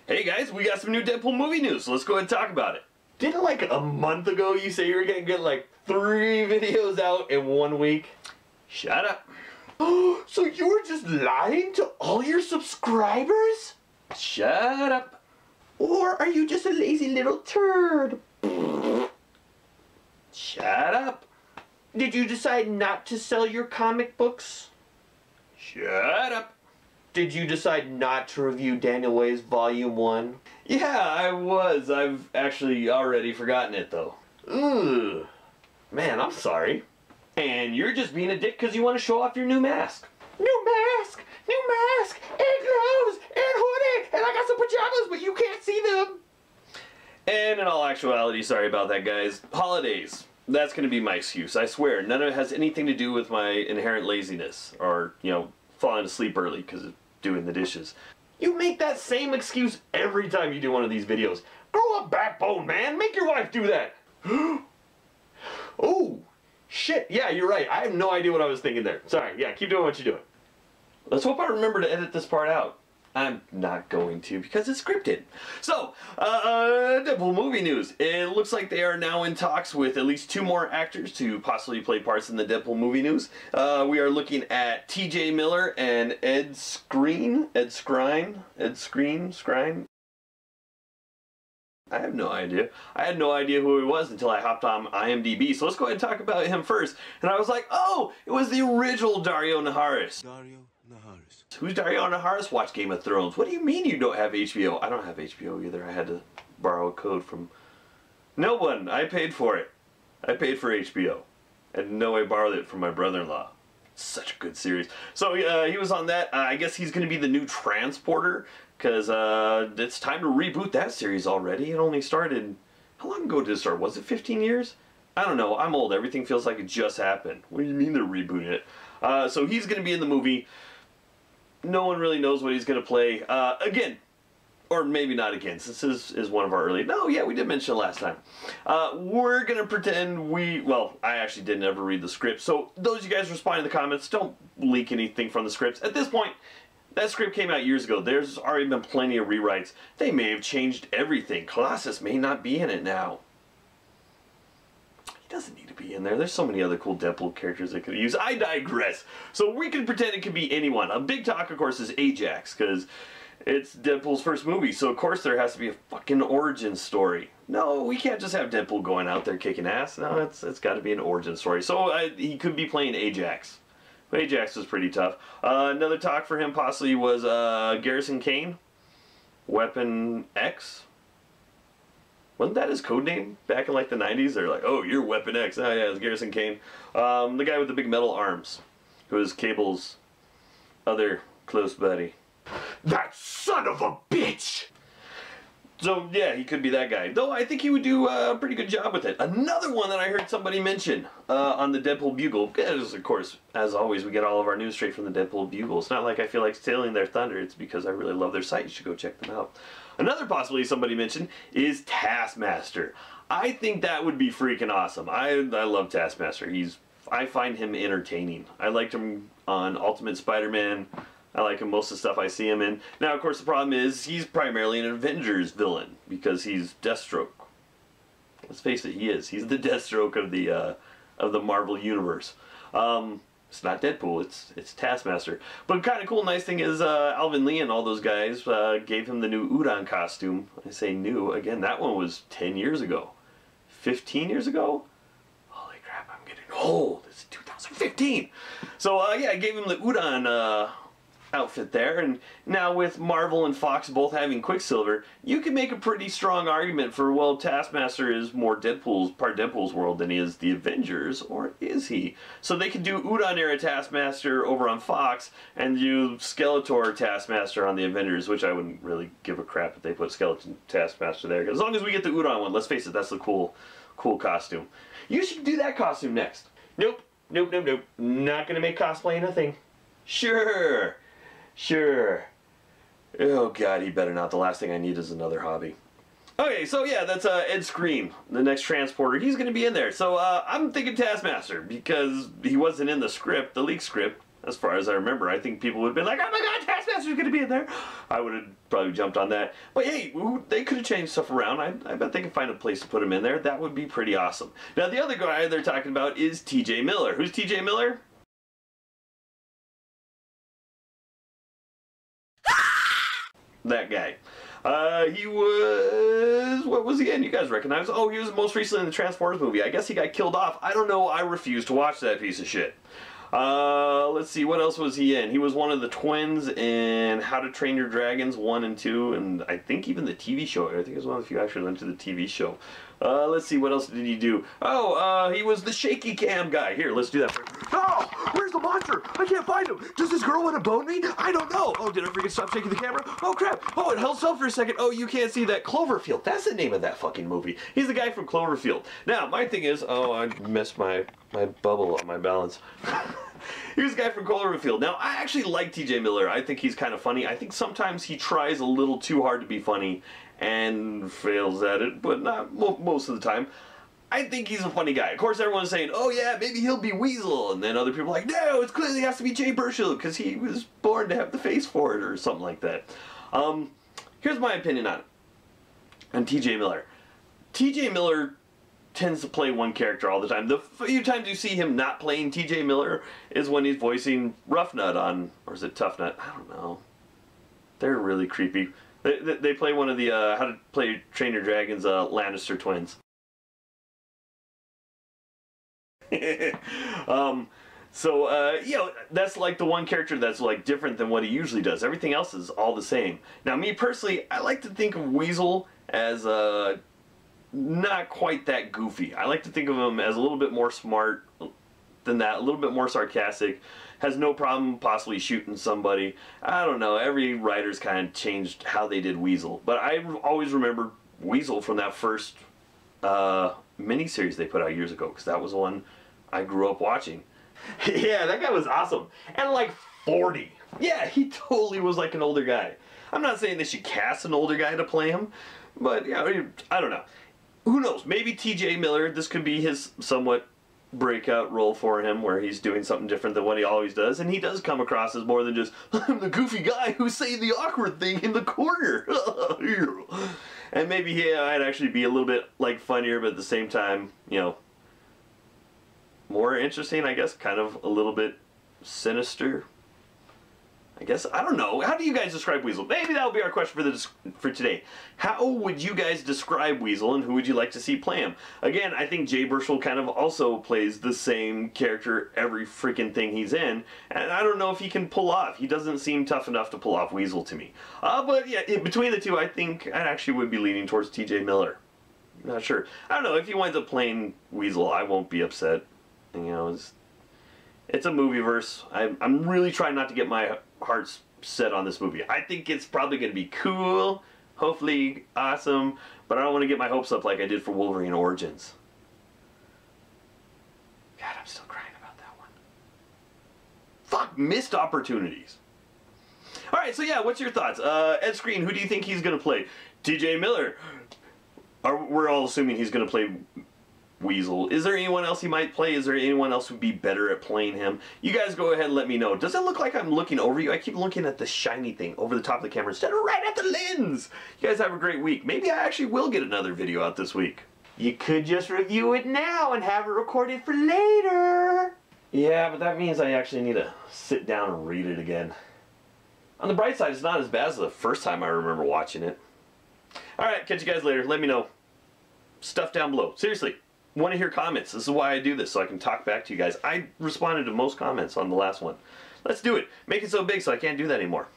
Hey guys, we got some new Deadpool movie news, so let's go ahead and talk about it. Didn't like a month ago you say you were gonna get like 3 videos out in 1 week? Shut up. So you were just lying to all your subscribers? Shut up. Or are you just a lazy little turd? Shut up. Did you decide not to sell your comic books? Shut up. Did you decide not to review Daniel Way's Volume 1? Yeah, I was. I've actually already forgotten it, though. Ugh. Man, I'm sorry. And you're just being a dick because you want to show off your new mask. New mask! New mask! And gloves! And hoodie! And I got some pajamas, but you can't see them! And in all actuality, sorry about that, guys. Holidays. That's going to be my excuse. I swear, none of it has anything to do with my inherent laziness. Or, you know, falling asleep early because of doing the dishes. You make that same excuse every time you do one of these videos. Grow a backbone, man. Make your wife do that. Oh, shit. Yeah, you're right. I have no idea what I was thinking there. Sorry. Yeah, keep doing what you're doing. Let's hope I remember to edit this part out. I'm not going to because it's scripted. So, Deadpool movie news. It looks like they are now in talks with at least 2 more actors to possibly play parts in the Deadpool movie news. We are looking at TJ Miller and Skrein. Skrein? I have no idea. I had no idea who he was until I hopped on IMDb. So let's go ahead and talk about him first. And I was like, oh, it was the original Dario Naharis. Who's Dario Naharis? Watch Game of Thrones. What do you mean you don't have HBO? I don't have HBO either. I had to borrow a code from no one. I paid for it. I paid for HBO. And no, I borrowed it from my brother-in-law. Such a good series. So he was on that. I guess he's going to be the new Transporter because it's time to reboot that series already. It only started, how long ago did it start? Was it 15 years? I don't know. I'm old. Everything feels like it just happened. What do you mean they're rebooting it? So he's going to be in the movie. No one really knows what he's going to play. Again, or maybe not again, since this is one of our early... No, yeah, we did mention it last time. We're going to pretend well, I actually didn't ever read the script, so those of you guys respond in the comments, don't leak anything from the scripts. At this point, that script came out years ago. There's already been plenty of rewrites. They may have changed everything. Colossus may not be in it now. He doesn't need to be in there. There's so many other cool Deadpool characters they could use. I digress. So we can pretend it could be anyone. A big talk, of course, is Ajax, because it's Deadpool's first movie, so of course there has to be a fucking origin story. No, we can't just have Deadpool going out there kicking ass. No, it's got to be an origin story. So he could be playing Ajax. But Ajax was pretty tough. Another talk for him possibly was Garrison Kane. Weapon X. Wasn't that his code name back in like the 90s? They're like, oh, you're Weapon X. Oh yeah, it's Garrison Kane. The guy with the big metal arms. Who is Cable's other close buddy. That son of a bitch! So yeah, he could be that guy. Though I think he would do a pretty good job with it. Another one that I heard somebody mention on the DeadpoolBugle. Because of course, as always, we get all of our news straight from the DeadpoolBugle. It's not like I feel like stealing their thunder. It's because I really love their site. You should go check them out. Another possibility somebody mentioned is Taskmaster. I think that would be freaking awesome. I love Taskmaster. I find him entertaining. I liked him on Ultimate Spider-Man. I like him most of the stuff I see him in. Now, of course, the problem is he's primarily an Avengers villain because he's Deathstroke. Let's face it, he is. He's the Deathstroke of the Marvel universe. It's not Deadpool. It's Taskmaster. But kind of cool, nice thing is Alvin Lee and all those guys gave him the new Udon costume. I say new again. That one was 10 years ago, 15 years ago. Holy crap! I'm getting old. It's 2015. So yeah, I gave him the Udon outfit there, and now with Marvel and Fox both having Quicksilver, you can make a pretty strong argument for, well, Taskmaster is more part Deadpool's world than he is the Avengers, or is he? So they could do Udon era Taskmaster over on Fox and do Skeletor Taskmaster on the Avengers, which I wouldn't really give a crap if they put Skeleton Taskmaster there, as long as we get the Udon one. Let's face it, that's the cool costume. You should do that costume next. Nope, nope, nope, nope. Not gonna make cosplaying a thing. Sure. Sure. Oh god, he better not. The last thing I need is another hobby. Okay, so yeah, that's Ed Skrein, the next Transporter. He's going to be in there. So I'm thinking Taskmaster, because he wasn't in the script, the leaked script, as far as I remember. I think people would have been like, oh my god, Taskmaster's going to be in there. I would have probably jumped on that. But hey, they could have changed stuff around. I bet they can find a place to put him in there. That would be pretty awesome. Now, the other guy they're talking about is TJ Miller. Who's TJ Miller? That guy. He was... What was he in? You guys recognize? Oh, he was most recently in the Transformers movie. I guess he got killed off. I don't know. I refuse to watch that piece of shit. Let's see, what else was he in? He was one of the twins in How to Train Your Dragons 1 and 2, and I think even the TV show. I think he was one of the few actually went to the TV show. Let's see, what else did he do? Oh, he was the shaky cam guy. Here, let's do that. Oh, where's the monster? I can't find him. Does this girl want to bone me? I don't know. Oh, did I forget to stop shaking the camera? Oh, crap. Oh, it held still for a second. Oh, you can't see that. Cloverfield. That's the name of that fucking movie. He's the guy from Cloverfield. Now, my thing is, oh, I missed my bubble on my balance. He was the guy from Cloverfield. Now, I actually like TJ Miller. I think he's kind of funny. I think sometimes he tries a little too hard to be funny and fails at it, but not most of the time. I think he's a funny guy. Of course, everyone's saying, oh yeah, maybe he'll be Weasel. And then other people are like, no, it clearly has to be Jay Baruchel because he was born to have the face for it or something like that. Here's my opinion on it. And TJ Miller. TJ Miller tends to play one character all the time. The few times you see him not playing TJ Miller is when he's voicing Rough Nut on, or is it Tough Nut? I don't know. They're really creepy. They play one of the How to Play Train Your Dragons Lannister twins. You know, that's like the one character that's like different than what he usually does. Everything else is all the same. Now, me personally, I like to think of Weasel as not quite that goofy. I like to think of him as a little bit more smart than that, a little bit more sarcastic, has no problem possibly shooting somebody. I don't know, every writer's kind of changed how they did Weasel, but I always remember Weasel from that first miniseries they put out years ago, because that was the one I grew up watching. Yeah, that guy was awesome, and like 40. Yeah, he totally was like an older guy. I'm not saying they should cast an older guy to play him, but yeah, I don't know. Who knows? Maybe TJ Miller, this could be his somewhat breakout role for him where he's doing something different than what he always does, and he does come across as more than just, I'm the goofy guy who's saying the awkward thing in the corner. And maybe he might actually be a little bit like funnier, but at the same time, you know, more interesting, I guess, kind of a little bit sinister. I guess, I don't know. How do you guys describe Weasel? Maybe that'll be our question for today. How would you guys describe Weasel, and who would you like to see play him? Again, I think Jay Baruchel kind of also plays the same character every freaking thing he's in, and I don't know if he can pull off. He doesn't seem tough enough to pull off Weasel to me. But yeah, between the two, I think I actually would be leaning towards TJ Miller. Not sure. I don't know. If he winds up playing Weasel, I won't be upset. You know, it's a movie-verse. I'm really trying not to get my heart's set on this movie. I think it's probably going to be cool, hopefully awesome, but I don't want to get my hopes up like I did for Wolverine Origins. God, I'm still crying about that one. Fuck, missed opportunities. Alright, so yeah, what's your thoughts? Ed Skrein, who do you think he's going to play? TJ Miller. We're all assuming he's going to play Weasel. Is there anyone else he might play? Is there anyone else who'd be better at playing him? You guys go ahead and let me know. Does it look like I'm looking over you? I keep looking at the shiny thing over the top of the camera instead of right at the lens. You guys have a great week. Maybe I actually will get another video out this week. You could just review it now and have it recorded for later. Yeah, but that means I actually need to sit down and read it again. On the bright side, it's not as bad as the first time I remember watching it. Alright, catch you guys later. Let me know. Stuff down below. Seriously. Want to hear comments. This is why I do this, so I can talk back to you guys. I responded to most comments on the last one. Let's do it. Make it so big so I can't do that anymore.